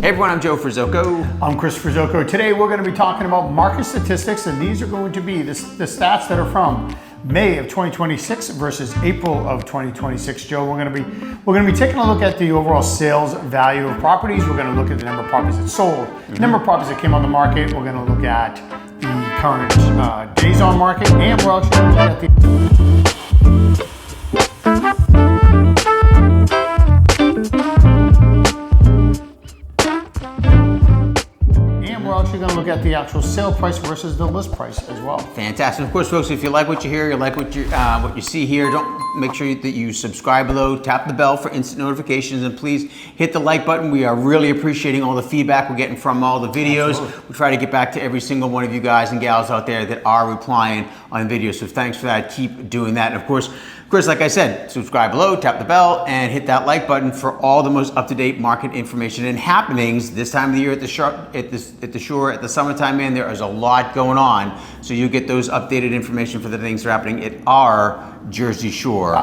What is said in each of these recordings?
Hey everyone, I'm Joe Ferzoco. I'm Chris Ferzoco. Today we're going to be talking about market statistics, and these are going to be the stats that are from May of 2026 versus April of 2026. Joe, we're going to be taking a look at the overall sales value of properties. We're going to look at the number of properties that sold, the number of properties that came on the market. We're going to look at the current days on market, and we're also going to look at the going to look at the actual sale price versus the list price as well. Fantastic. Of course, folks, if you like what you hear, you like what you see here, don't make sure that you subscribe below, tap the bell for instant notifications, and please hit the like button. We are really appreciating all the feedback we're getting from all the videos. Absolutely. We try to get back to every single one of you guys and gals out there that are replying on videos. So thanks for that. Keep doing that. And of course, Chris, like I said, subscribe below, tap the bell, and hit that like button for all the most up-to-date market information and happenings this time of the year at the shore, at the summertime. Man, there is a lot going on, so you get those updated information for the things that are happening at our Jersey Shore.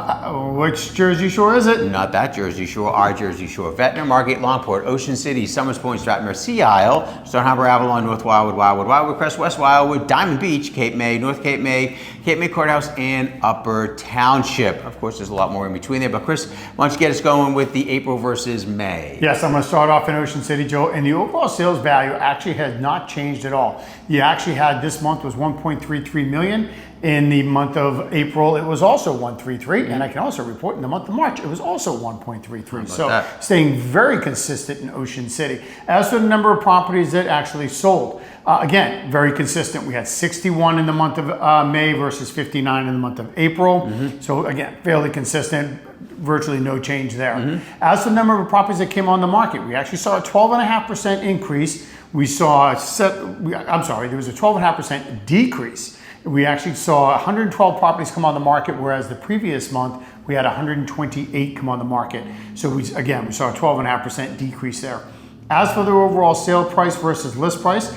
Which Jersey Shore is it? Not that Jersey Shore, our Jersey Shore. Ventnor, Margate, Longport, Ocean City, Summers Point, Stratmere, Sea Isle, Stone Harbor, Avalon, North Wildwood, Wildwood Crest, West Wildwood, Diamond Beach, Cape May, North Cape May, Cape May Courthouse, and Upper Township. Of course, there's a lot more in between there, but Chris, why don't you get us going with the April versus May? Yes, I'm going to start off in Ocean City, Joe, and the overall sales value actually has not changed at all. You actually had, this month was 1.33 million. In the month of April, it was also 133, and I can also report in the month of March, it was also 1.33. So staying very consistent in Ocean City. As for the number of properties that actually sold, again, very consistent. We had 61 in the month of May versus 59 in the month of April. So again, fairly consistent, virtually no change there. As for the number of properties that came on the market, we actually saw a 12.5% increase. We saw, there was a 12.5% decrease. We actually saw 112 properties come on the market, whereas the previous month we had 128 come on the market. So we saw a 12.5% decrease there. As for the overall sale price versus list price,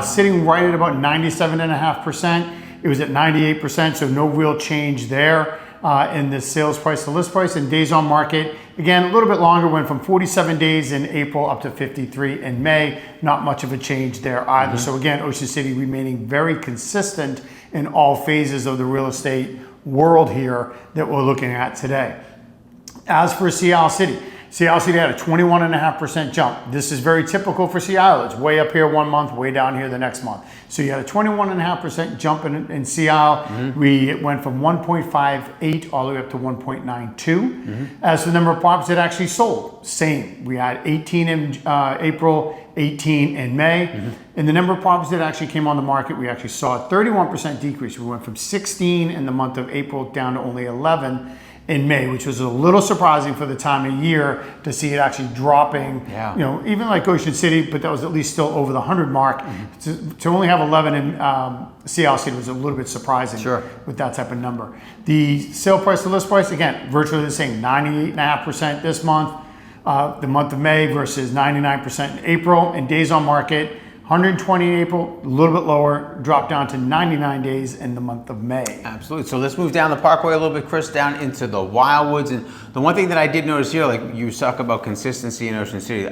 sitting right at about 97.5%. It was at 98%, so no real change there in the sales price to list price. And days on market, again, a little bit longer, went from 47 days in April up to 53 in May. Not much of a change there either. So again, Ocean City remaining very consistent in all phases of the real estate world here that we're looking at today. As for Sea Isle City had a 21.5% jump. This is very typical for Sea Isle. It's way up here one month, way down here the next month. So you had a 21.5% jump in Sea Isle. We went from 1.58 all the way up to 1.92. As for the number of properties that actually sold, same. We had 18 in April, 18 in May. And the number of properties that actually came on the market, we actually saw a 31% decrease. We went from 16 in the month of April down to only 11 in May, which was a little surprising for the time of year to see it actually dropping. Yeah. You know, even like Ocean City, but that was at least still over the 100 mark. To only have 11 in Sea Isle City was a little bit surprising with that type of number. The sale price to list price, again, virtually the same, 98.5% this month. The month of May versus 99% in April. And days on market, 120 in April, a little bit lower, dropped down to 99 days in the month of May. Absolutely. So let's move down the Parkway a little bit, Chris, down into the Wildwoods. And the one thing that I did notice here, like you talk about consistency in Ocean City,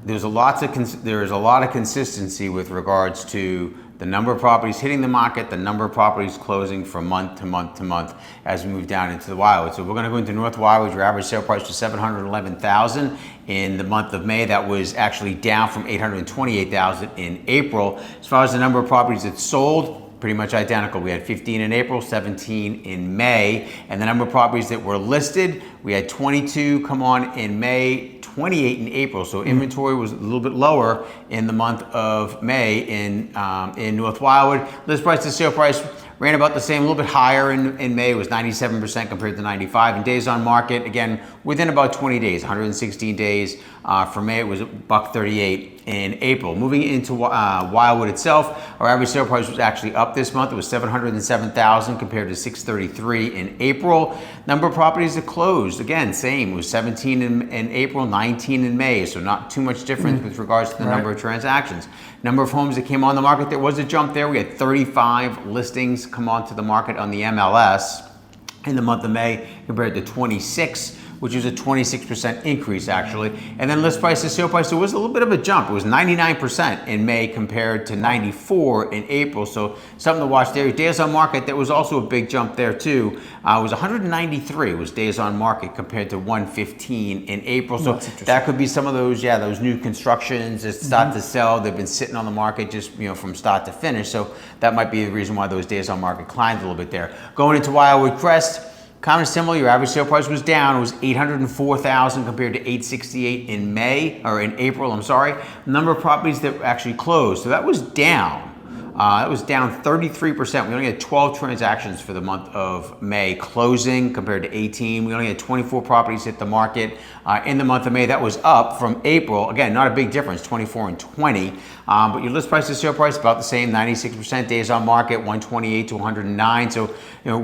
there is a lot of consistency with regards to the number of properties hitting the market, the number of properties closing from month to month to month as we move down into the Wildwood. So we're going to go into North Wildwood. Your average sale price was $711,000 in the month of May. That was actually down from $828,000 in April. As far as the number of properties that sold, pretty much identical. We had 15 in April, 17 in May. And the number of properties that were listed, we had 22 come on in May, 28 in April. So inventory was a little bit lower in the month of May in North Wildwood. List price to sale price ran about the same, a little bit higher in May. It was 97% compared to 95. And days on market, again, within about 20 days, 116 days. For May, it was $138 in April. Moving into Wildwood itself, our average sale price was actually up this month. It was $707,000 compared to $633 in April. Number of properties that closed, again, same. It was 17 in April, 19 in May. So not too much difference with regards to the number of transactions. Number of homes that came on the market, there was a jump there. We had 35 listings come onto the market on the MLS in the month of May compared to 26 which was a 26% increase actually. And then list price to sale price, there was a little bit of a jump. It was 99% in May compared to 94 in April. So something to watch there. Days on market, there was also a big jump there too. It was 193 was days on market compared to 115 in April. So that could be some of those, those new constructions that start to sell. They've been sitting on the market just, from start to finish. So that might be the reason why those days on market climbed a little bit there. Going into Wildwood Crest, kind of similar. Your average sale price was down. It was 804,000 compared to 868 in April. I'm sorry. Number of properties that actually closed. So that was down. That was down 33%. We only had 12 transactions for the month of May closing compared to 18. We only had 24 properties hit the market in the month of May. That was up from April. Again, not a big difference, 24 and 20. But your list price to sale price about the same, 96% days on market, 128 to 109. So,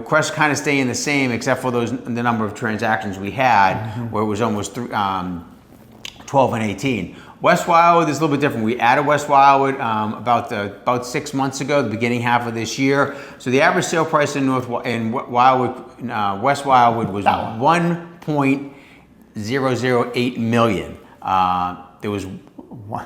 Crest kind of staying the same except for the number of transactions we had, where it was almost 12 and 18. West Wildwood is a little bit different. We added West Wildwood about 6 months ago, the beginning half of this year. So the average sale price in West Wildwood was 1.008 million. There was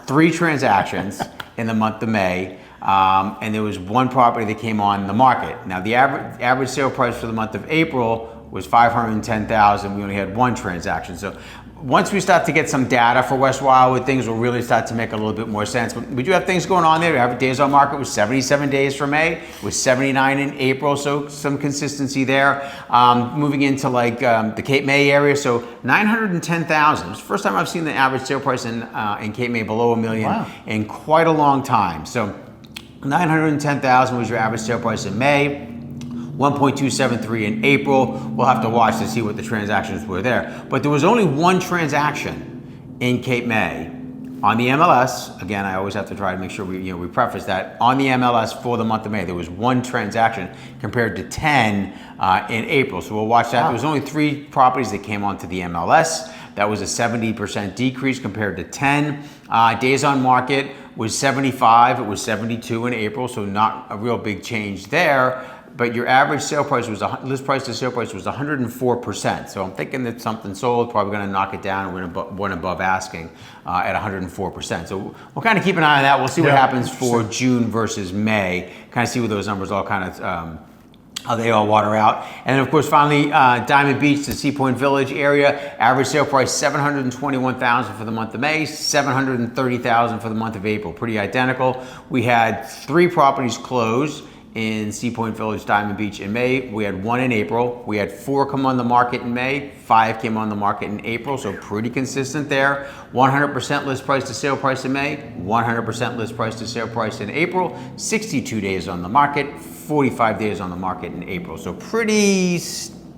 3 transactions in the month of May, and there was 1 property that came on the market. Now the average sale price for the month of April was 510,000. We only had 1 transaction. So once we start to get some data for West Wildwood, things will really start to make a little bit more sense. But we do have things going on there. We have days on market was 77 days for May, was 79 in April, so some consistency there. Moving into the Cape May area, so 910,000. It's the first time I've seen the average sale price in Cape May below $1 million in quite a long time. So 910,000 was your average sale price in May. 1.273 in April. We'll have to watch to see what the transactions were there. But there was only 1 transaction in Cape May on the MLS. Again, I always have to try to make sure we preface that. On the MLS for the month of May, there was 1 transaction compared to 10 in April. So we'll watch that. There was only 3 properties that came onto the MLS. That was a 70% decrease compared to 10. Days on market was 75. It was 72 in April, so not a real big change there. But your average sale price list price to sale price was 104%. So I'm thinking that something sold, probably going to knock it down and went above asking at 104%. So we'll kind of keep an eye on that. We'll see what happens for June versus May. Kind of see what those numbers all kind of how they all water out. And then of course, finally, Diamond Beach, the Sea Point Village area, average sale price $721,000 for the month of May, $730,000 for the month of April. Pretty identical. We had 3 properties closed in Sea Point Village, Diamond Beach in May. We had 1 in April. We had 4 come on the market in May. 5 came on the market in April, so pretty consistent there. 100% list price to sale price in May, 100% list price to sale price in April, 62 days on the market, 45 days on the market in April. So pretty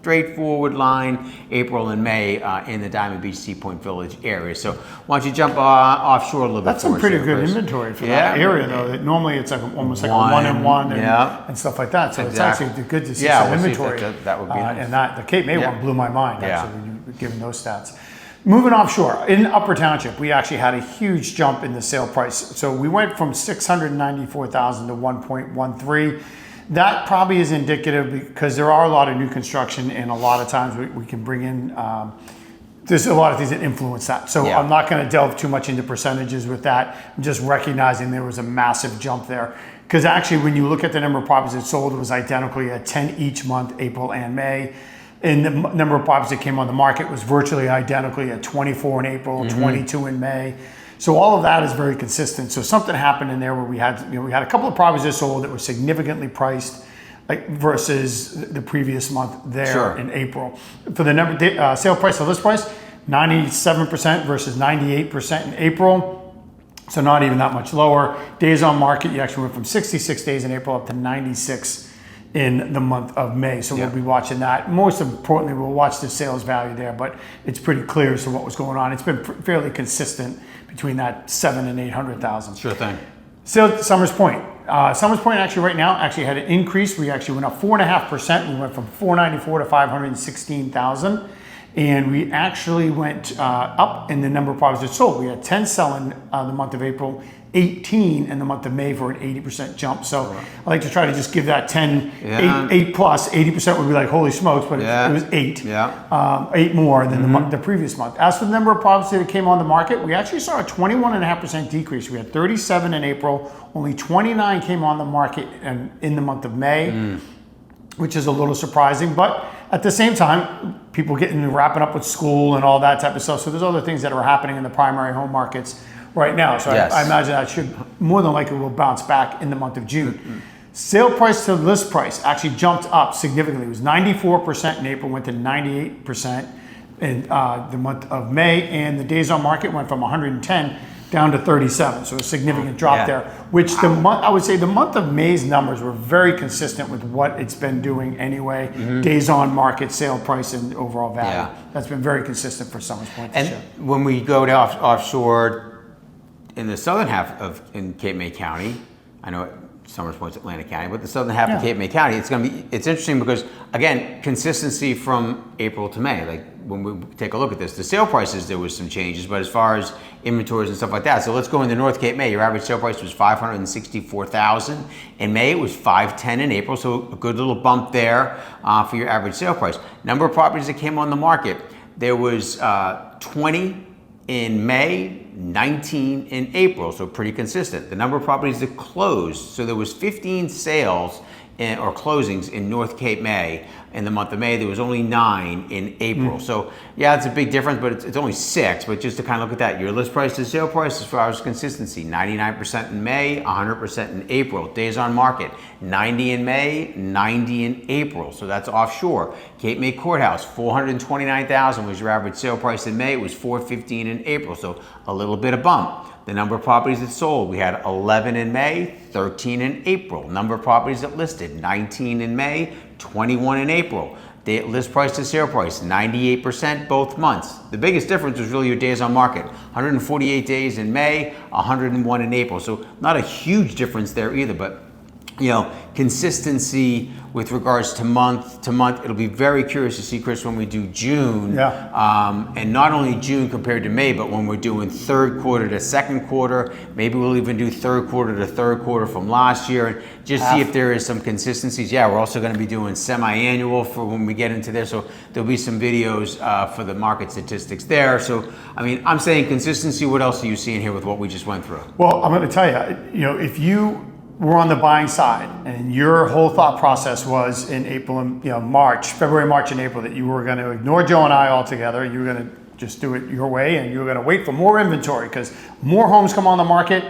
straightforward line, April and May in the Diamond Beach, Sea Point Village area. So why don't you jump offshore a little bit? That's some pretty good inventory for that area, though. That normally it's almost like a 1-and-1 and stuff like that. So it's actually good to see some inventory. That would be nice. And the Cape May one blew my mind, actually, when you were giving those stats. Moving offshore, in Upper Township, we actually had a huge jump in the sale price. So we went from 694,000 to 1.13. That probably is indicative because there are a lot of new construction, and a lot of times we can bring in, there's a lot of things that influence that. So I'm not going to delve too much into percentages with that. I'm just recognizing there was a massive jump there. Because actually, when you look at the number of properties that sold, it was identically at 10 each month, April and May. And the number of properties that came on the market was virtually identically at 24 in April, 22 in May. So all of that is very consistent. So something happened in there where we had a couple of properties that sold that were significantly priced, versus the previous month there in April. For the sale price to list price, 97% versus 98% in April. So not even that much lower. Days on market, you actually went from 66 days in April up to 96 in the month of May. So we'll be watching that. Most importantly, we'll watch the sales value there, but it's pretty clear as to what was going on. It's been fairly consistent between that 700,000 and 800,000. Sure thing. Still, Summers Point. Summers Point actually right now actually had an increase. We actually went up 4.5%. We went from 494 to 516,000. and we actually went up in the number of properties that sold. We had 10 selling the month of April, 18 in the month of May for an 80% jump. So I like to try to just give that 10, 8 plus. 80% would be like, holy smokes, but it was 8. 8 more than the previous month. As for the number of properties that came on the market, we actually saw a 21.5% decrease. We had 37 in April, only 29 came on the market in the month of May, which is a little surprising. But at the same time, people wrapping up with school and all that type of stuff. So there's other things that are happening in the primary home markets right now. So I imagine that should more than likely will bounce back in the month of June. Sale price to list price actually jumped up significantly. It was 94% in April, went to 98% in the month of May, and the days on market went from 110 down to 37. So a significant drop there, which I would say the month of May's numbers were very consistent with what it's been doing anyway. Days on market, sale price, and overall value. That's been very consistent for Summers Point this year. When we go to offshore, in the southern half in Cape May County, I know Summers Point's Atlantic County, but the southern half of Cape May County, it's interesting because, again, consistency from April to May. Like when we take a look at this, the sale prices, there was some changes, but as far as inventories and stuff like that. So let's go into North Cape May. Your average sale price was $564,000 in May. It was $510 in April, so a good little bump there for your average sale price. Number of properties that came on the market, there was 20 in May, 19 in April, so pretty consistent. The number of properties that closed, so there was 15 sales or closings in North Cape May. In the month of May, there was only 9 in April. So yeah, it's a big difference, but it's only 6. But just to kind of look at that, your list price to sale price as far as consistency, 99% in May, 100% in April. Days on market, 90 in May, 90 in April. So that's offshore. Cape May Courthouse, $429,000 was your average sale price in May. It was $415 in April. So a little bit of bump. The number of properties that sold, we had 11 in May, 13 in April. Number of properties that listed, 19 in May, 21 in April. List price to sale price, 98% both months. The biggest difference was really your days on market. 148 days in May, 101 in April. So not a huge difference there either, but consistency with regards to month to month. It'll be very curious to see, Chris, when we do June, and not only June compared to May, but when we're doing third quarter to second quarter, maybe we'll even do third quarter to third quarter from last year, and just see if there is some consistencies. Yeah, we're also going to be doing semi-annual for when we get into there, so there'll be some videos for the market statistics there. So, I mean, I'm saying consistency. What else are you seeing here with what we just went through? Well, I'm going to tell you, if you were on the buying side and your whole thought process was in April and February, March and April, that you were going to ignore Joe and I altogether, you were going to just do it your way, and you were going to wait for more inventory because more homes come on the market.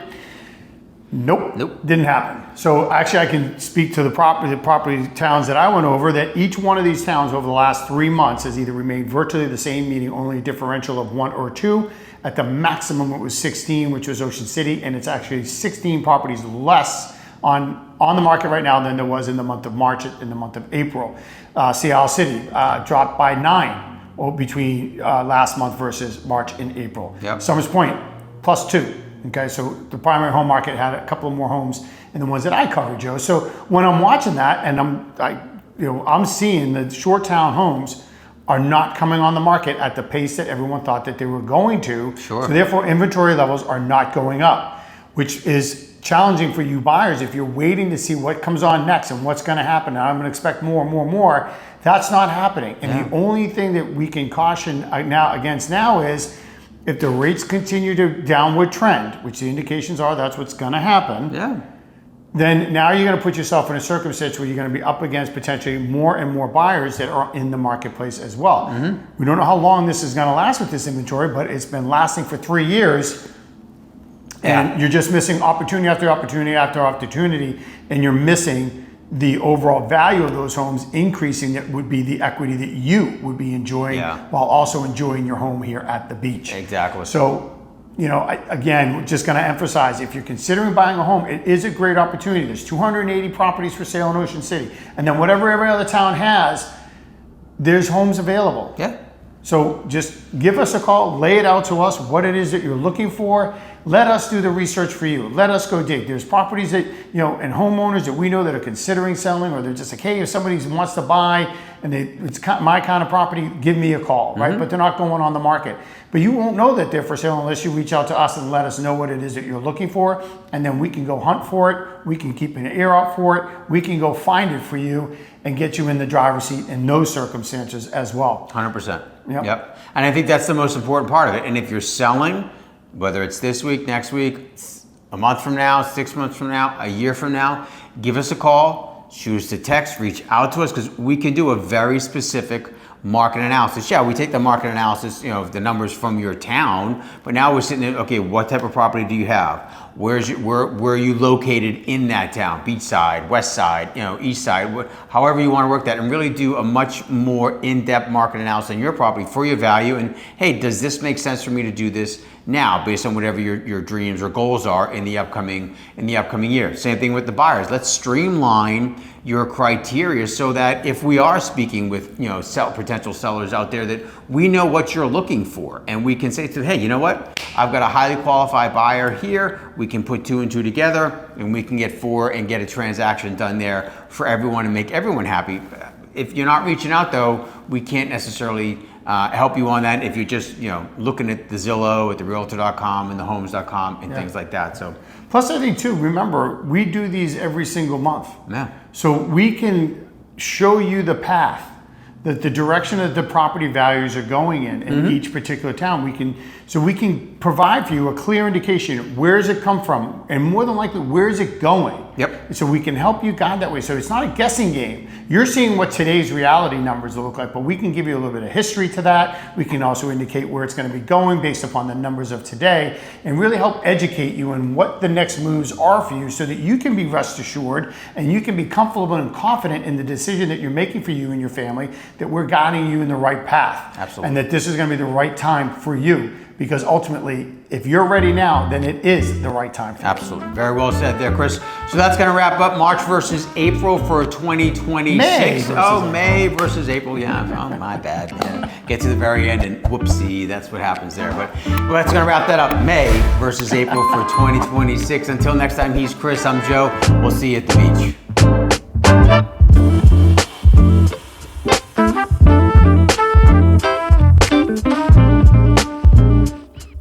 Nope, didn't happen. So actually I can speak to the property towns that I went over, that each one of these towns over the last 3 months has either remained virtually the same, meaning only a differential of 1 or 2. At the maximum it was 16, which was Ocean City, and it's actually 16 properties less on the market right now than there was in the month of March, in the month of April. Seattle City dropped by 9 between last month versus March and April. Summers Point, +2. Okay, so the primary home market had a couple of more homes than the ones that I covered, Joe. So when I'm watching that, and I'm seeing the short town homes are not coming on the market at the pace that everyone thought that they were going to. So therefore, inventory levels are not going up, which is challenging for you buyers if you're waiting to see what comes on next and what's going to happen. Now I'm going to expect more and more and more. That's not happening. And the only thing that we can caution against now is if the rates continue to downward trend, which the indications are that's what's going to happen, then now you're going to put yourself in a circumstance where you're going to be up against potentially more and more buyers that are in the marketplace as well. We don't know how long this is going to last with this inventory, but it's been lasting for 3 years. And you're just missing opportunity after opportunity after opportunity, and you're missing the overall value of those homes increasing. That would be the equity that you would be enjoying while also enjoying your home here at the beach. Exactly. So, again, we're just going to emphasize, if you're considering buying a home, it is a great opportunity. There's 280 properties for sale in Ocean City. And then whatever every other town has, there's homes available. So just give us a call, lay it out to us, what it is that you're looking for. let us do the research for you. Let us go dig. There's properties that, and homeowners that we know that are considering selling, or they're just like, hey, if somebody wants to buy and it's my kind of property, give me a call, right? But they're not going on the market. But you won't know that they're for sale unless you reach out to us and let us know what it is that you're looking for. And then we can go hunt for it. We can keep an ear out for it. We can go find it for you and get you in the driver's seat in those circumstances as well. 100%. Yep. And I think that's the most important part of it. And if you're selling, whether it's this week, next week, a month from now, 6 months from now, a year from now, give us a call, shoot us a text, reach out to us, because we can do a very specific market analysis. Yeah, we take the market analysis, the numbers from your town, but now we're sitting there, okay, what type of property do you have? Where are you located in that town? Beach side, west side, east side, however you want to work that, and really do a much more in-depth market analysis on your property for your value. And hey, does this make sense for me to do this now based on whatever your dreams or goals are in the upcoming year? Same thing with the buyers. Let's streamline your criteria so that if we are speaking with potential sellers out there, that we know what you're looking for, and we can say to them, hey, you know what? I've got a highly qualified buyer here. We can put 2 and 2 together, and we can get 4 and get a transaction done there for everyone and make everyone happy. If you're not reaching out, though, we can't necessarily help you on that if you're just looking at the Zillow, at the Realtor.com and the Homes.com and things like that. So plus, I think too, remember, we do these every single month. Yeah. So we can show you the path, that the direction that the property values are going in each particular town. We can provide for you a clear indication, where does it come from, and more than likely, where is it going? Yep. So we can help you guide that way. So it's not a guessing game. You're seeing what today's reality numbers look like, but we can give you a little bit of history to that. We can also indicate where it's going to be going based upon the numbers of today, and really help educate you on what the next moves are for you, so that you can be rest assured and you can be comfortable and confident in the decision that you're making for you and your family, that we're guiding you in the right path. Absolutely. And that this is going to be the right time for you. Because ultimately, if you're ready now, then it is the right time for you. Absolutely. Very well said there, Chris. So that's going to wrap up March versus April for 2026. May versus April. Yeah, oh, my bad. Yeah. Get to the very end and whoopsie, that's what happens there. But that's going to wrap that up. May versus April for 2026. Until next time, he's Chris, I'm Joe. We'll see you at the beach.